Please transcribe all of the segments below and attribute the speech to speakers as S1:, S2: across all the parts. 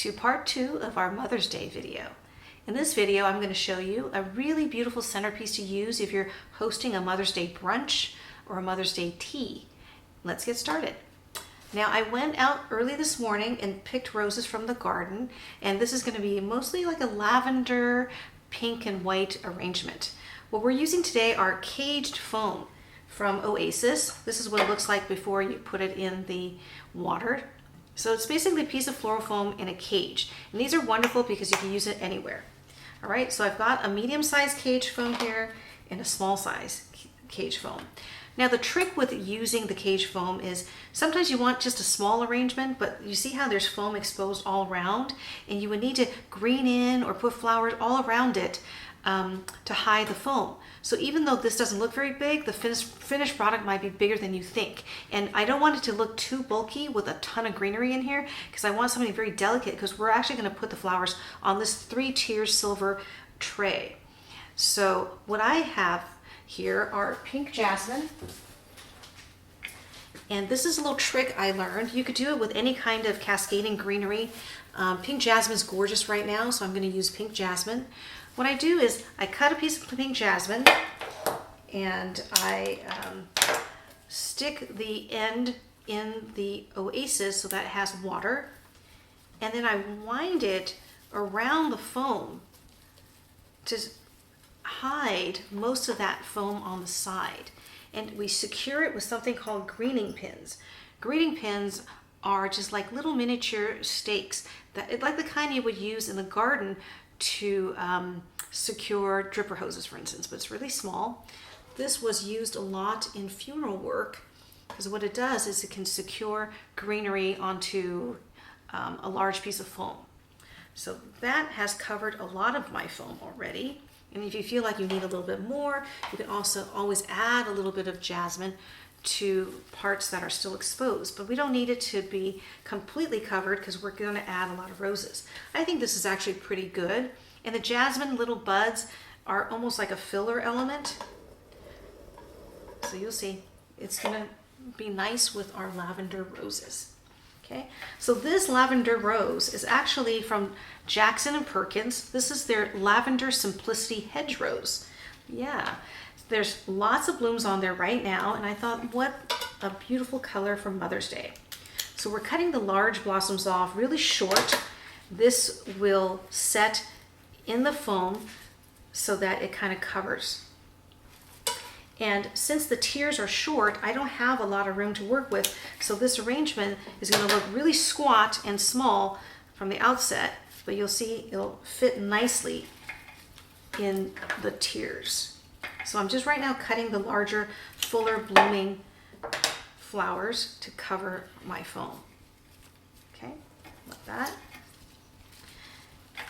S1: to part 2 of our Mother's Day video. In this video, I'm going to show you a really beautiful centerpiece to use if you're hosting a Mother's Day brunch or a Mother's Day tea. Let's get started. Now, I went out early this morning and picked roses from the garden, and this is going to be mostly like a lavender, pink, and white arrangement. What we're using today are caged foam from Oasis. This is what it looks like before you put it in the water. So it's basically a piece of floral foam in a cage. And these are wonderful because you can use it anywhere. All right, so I've got a medium-sized cage foam here and a small size cage foam. Now the trick with using the cage foam is sometimes you want just a small arrangement, but you see how there's foam exposed all around, and you would need to green in or put flowers all around it to hide the foam. So even though this doesn't look very big, the finished product might be bigger than you think. And I don't want it to look too bulky with a ton of greenery in here, because I want something very delicate, because we're actually going to put the flowers on this 3-tier silver tray. So what I have here are pink jasmine. And this is a little trick I learned. You could do it with any kind of cascading greenery. Pink jasmine is gorgeous right now, so I'm going to use pink jasmine. What I do is I cut a piece of pink jasmine and I stick the end in the Oasis so that it has water, and then I wind it around the foam to hide most of that foam on the side. And we secure it with something called greening pins. Greening pins are just like little miniature stakes, that like the kind you would use in the garden to secure dripper hoses, for instance, but it's really small. This was used a lot in funeral work because what it does is it can secure greenery onto a large piece of foam. So that has covered a lot of my foam already. And if you feel like you need a little bit more, you can also always add a little bit of jasmine to parts that are still exposed, but we don't need it to be completely covered because we're going to add a lot of roses. I think this is actually pretty good. And the jasmine little buds are almost like a filler element. So you'll see, it's going to be nice with our lavender roses. Okay, so this lavender rose is actually from Jackson and Perkins. This is their Lavender Simplicity Hedge Rose. Yeah, there's lots of blooms on there right now, and I thought, what a beautiful color for Mother's Day. So we're cutting the large blossoms off really short. This will set in the foam so that it kind of covers. And since the tiers are short, I don't have a lot of room to work with, so this arrangement is going to look really squat and small from the outset, but you'll see it'll fit nicely in the tiers. So I'm just right now cutting the larger, fuller blooming flowers to cover my foam. Okay, like that.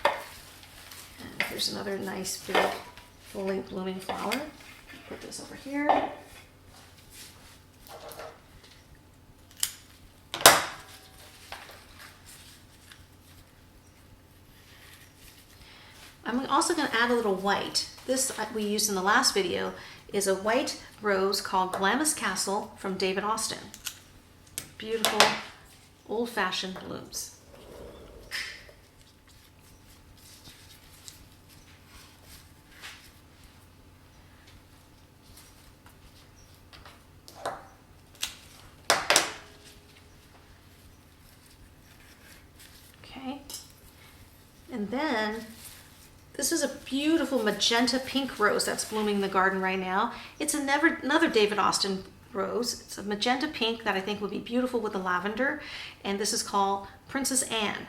S1: And here's another nice big fully blooming flower. Put this over here. I'm also going to add a little white. This we used in the last video is a white rose called Glamis Castle from David Austin. Beautiful old-fashioned blooms. And then this is a beautiful magenta pink rose that's blooming in the garden right now. It's another David Austin rose. It's a magenta pink that I think would be beautiful with the lavender. And this is called Princess Anne.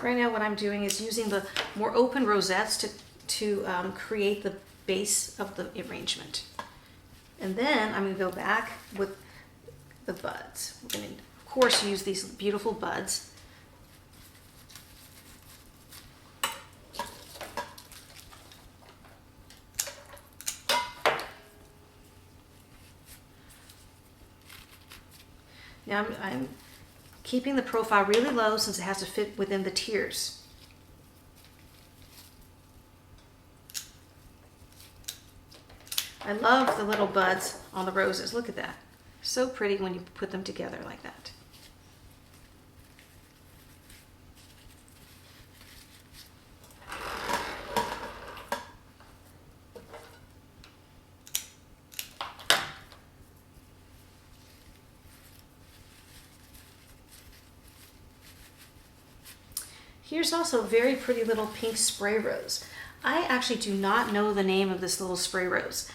S1: Right now what I'm doing is using the more open rosettes to create the base of the arrangement. And then I'm going to go back with the buds. We're going to, of course, use these beautiful buds. Now I'm keeping the profile really low since it has to fit within the tiers. I love the little buds on the roses. Look at that. So pretty when you put them together like that. Here's also a very pretty little pink spray rose. I actually do not know the name of this little spray rose.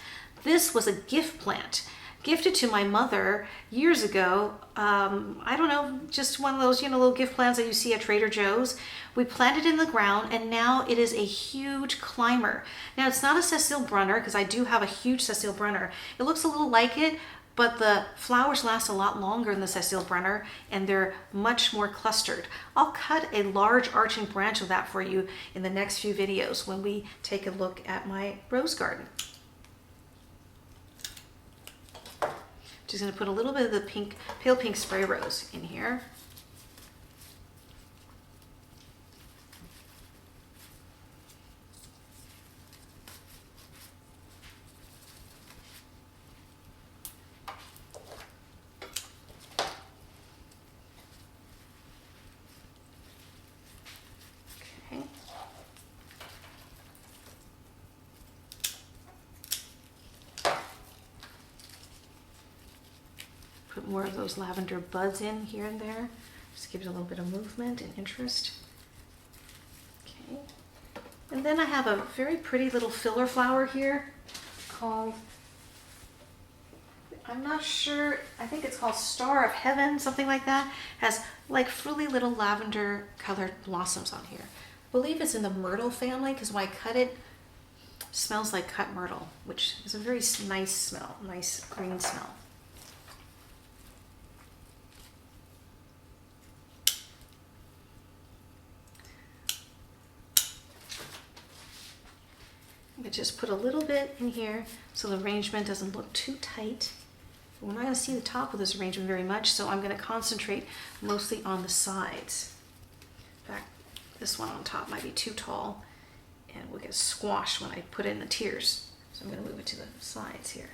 S1: This was a gift plant gifted to my mother years ago. I don't know, just one of those, little gift plants that you see at Trader Joe's. We planted it in the ground and now it is a huge climber. Now it's not a Cecile Brunner because I do have a huge Cecile Brunner. It looks a little like it, but the flowers last a lot longer than the Cecile Brunner and they're much more clustered. I'll cut a large arching branch of that for you in the next few videos when we take a look at my rose garden. Just gonna put a little bit of the pink, pale pink spray rose in here. Okay. Put more of those lavender buds in here and there. Just gives it a little bit of movement and interest. Okay. And then I have a very pretty little filler flower here called, I'm not sure, I think it's called Star of Heaven, something like that. Has like frilly little lavender colored blossoms on here. I believe it's in the myrtle family because when I cut it, smells like cut myrtle, which is a very nice smell, nice green smell. I'm going to just put a little bit in here so the arrangement doesn't look too tight. We're not going to see the top of this arrangement very much, so I'm going to concentrate mostly on the sides. In fact, this one on top might be too tall and will get squashed when I put it in the tiers. So I'm going to move it to the sides here.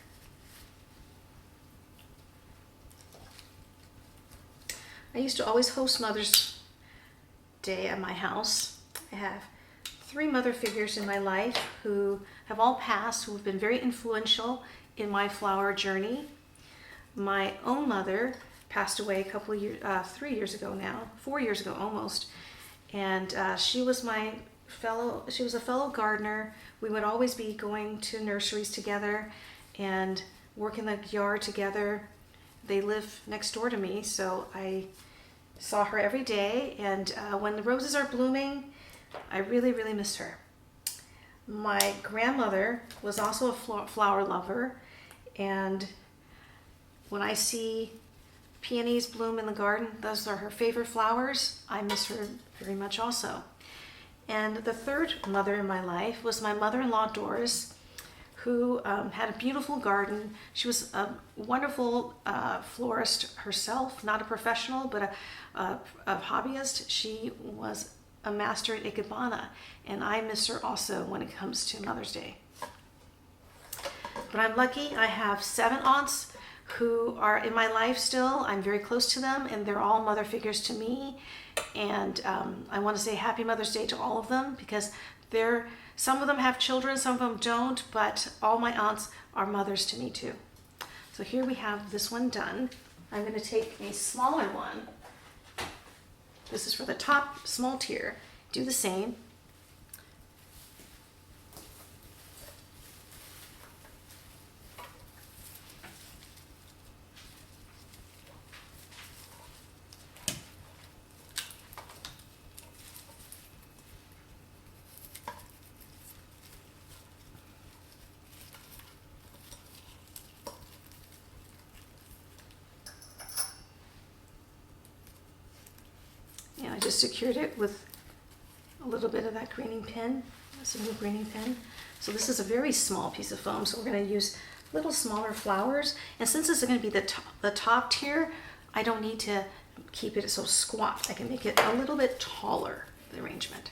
S1: I used to always host Mother's Day at my house. I have 3 mother figures in my life who have all passed, who have been very influential in my flower journey. My own mother passed away a couple of years, 3 years ago now, 4 years ago almost, and she was a fellow gardener. We would always be going to nurseries together and work in the yard together. They live next door to me, so I saw her every day, and when the roses are blooming, I really, really miss her. My grandmother was also a flower lover, and when I see peonies bloom in the garden, those are her favorite flowers. I miss her very much also. And the third mother in my life was my mother-in-law, Doris, who had a beautiful garden. She was a wonderful florist herself, not a professional, but a hobbyist. She was a master at Ikebana, and I miss her also when it comes to Mother's Day. But I'm lucky. I have 7 aunts who are in my life still. I'm very close to them, and they're all mother figures to me. And I want to say Happy Mother's Day to all of them because some of them have children, some of them don't, but all my aunts are mothers to me too. So here we have this one done. I'm going to take a smaller one. This is for the top small tier. Do the same. I just secured it with a little bit of that greening pin, a single greening pin. So this is a very small piece of foam, so we're going to use little smaller flowers. And since this is going to be the top tier, I don't need to keep it so squat. I can make it a little bit taller, the arrangement.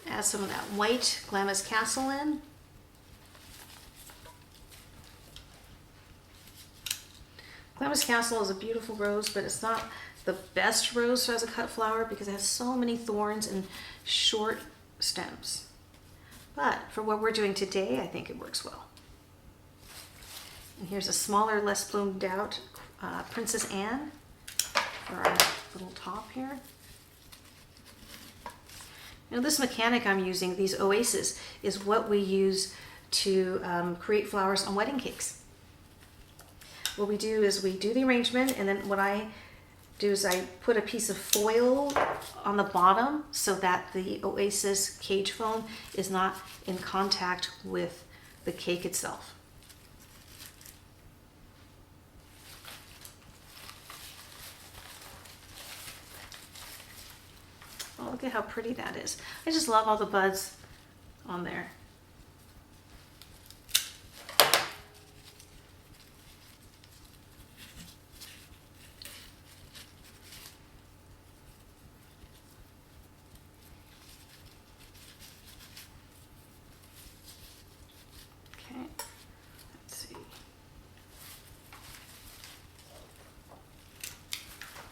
S1: Add some of that white Glamis Castle in. Glamis Castle is a beautiful rose, but it's not the best rose as a cut flower because it has so many thorns and short stems. But for what we're doing today, I think it works well. And here's a smaller, less bloomed out Princess Anne for our little top here. Now this mechanic I'm using, these oases, is what we use to create flowers on wedding cakes. What we do is we do the arrangement, and then what I do is I put a piece of foil on the bottom so that the oasis cage foam is not in contact with the cake itself. Oh, look at how pretty that is. I just love all the buds on there. Okay, let's see.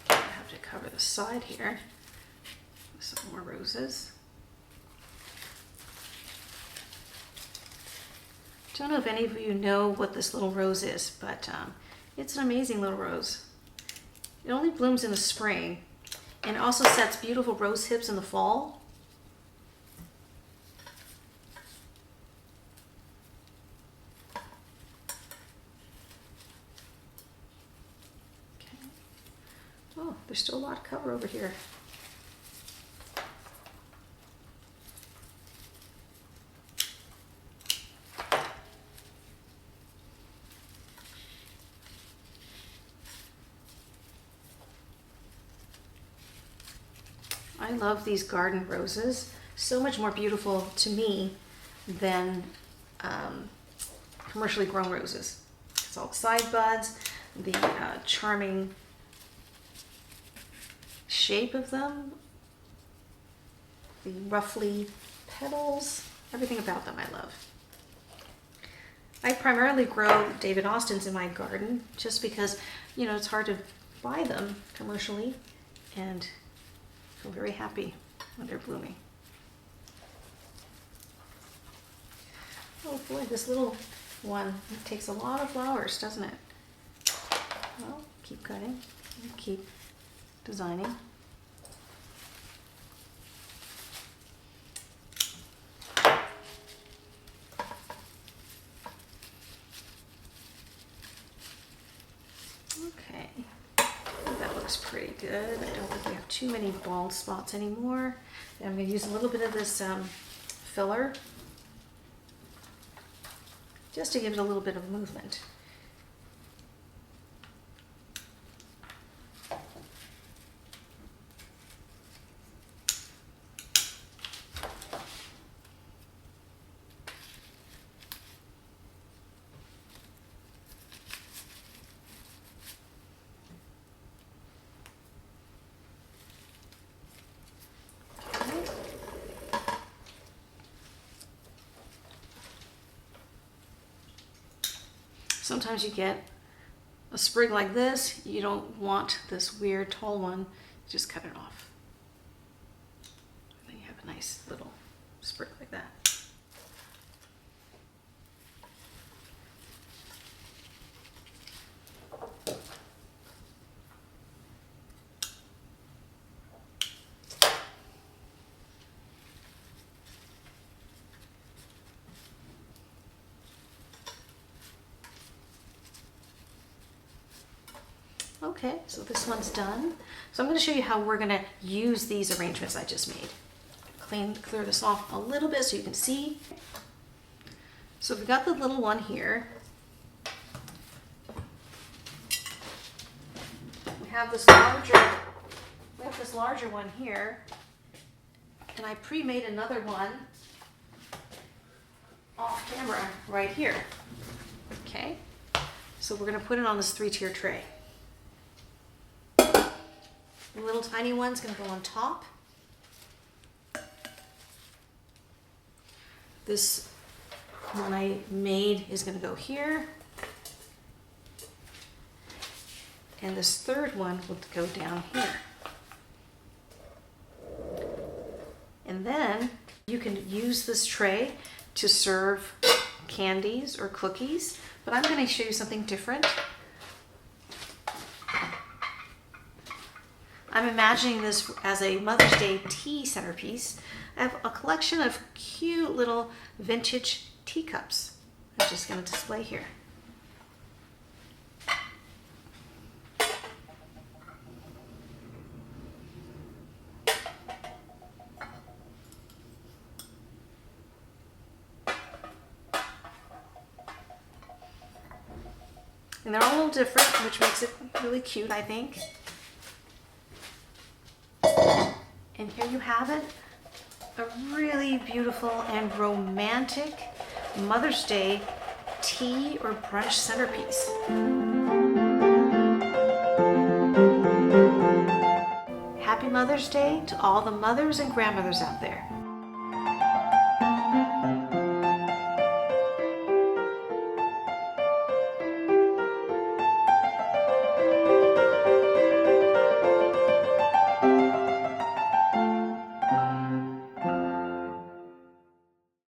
S1: I have to cover the side here. Some more roses. Don't know if any of you know what this little rose is, but it's an amazing little rose. It only blooms in the spring, and it also sets beautiful rose hips in the fall. Okay. Oh, there's still a lot of cover over here. I love these garden roses. So much more beautiful to me than commercially grown roses. It's all the side buds, the charming shape of them, the ruffly petals, everything about them I love. I primarily grow David Austins in my garden just because, you know, it's hard to buy them commercially, and I feel very happy when they're blooming. Oh boy, this little one takes a lot of flowers, doesn't it? Well, keep cutting and keep designing. Okay, that looks pretty good. I don't think we have too many bald spots anymore. And I'm going to use a little bit of this filler just to give it a little bit of movement. Sometimes you get a sprig like this, you don't want this weird tall one, just cut it off. Then you have a nice little sprig like that. Okay, so this one's done. So I'm going to show you how we're going to use these arrangements I just made. Clear this off a little bit so you can see. So we've got the little one here. We have this larger one here. And I pre-made another one off camera right here. Okay, so we're going to put it on this 3-tier tray. The little tiny one's going to go on top. This one I made is going to go here. And this third one will go down here. And then you can use this tray to serve candies or cookies, but I'm going to show you something different. I'm imagining this as a Mother's Day tea centerpiece. I have a collection of cute little vintage teacups I'm just going to display here. And they're all a little different, which makes it really cute, I think. And here you have it, a really beautiful and romantic Mother's Day tea or brunch centerpiece. Happy Mother's Day to all the mothers and grandmothers out there.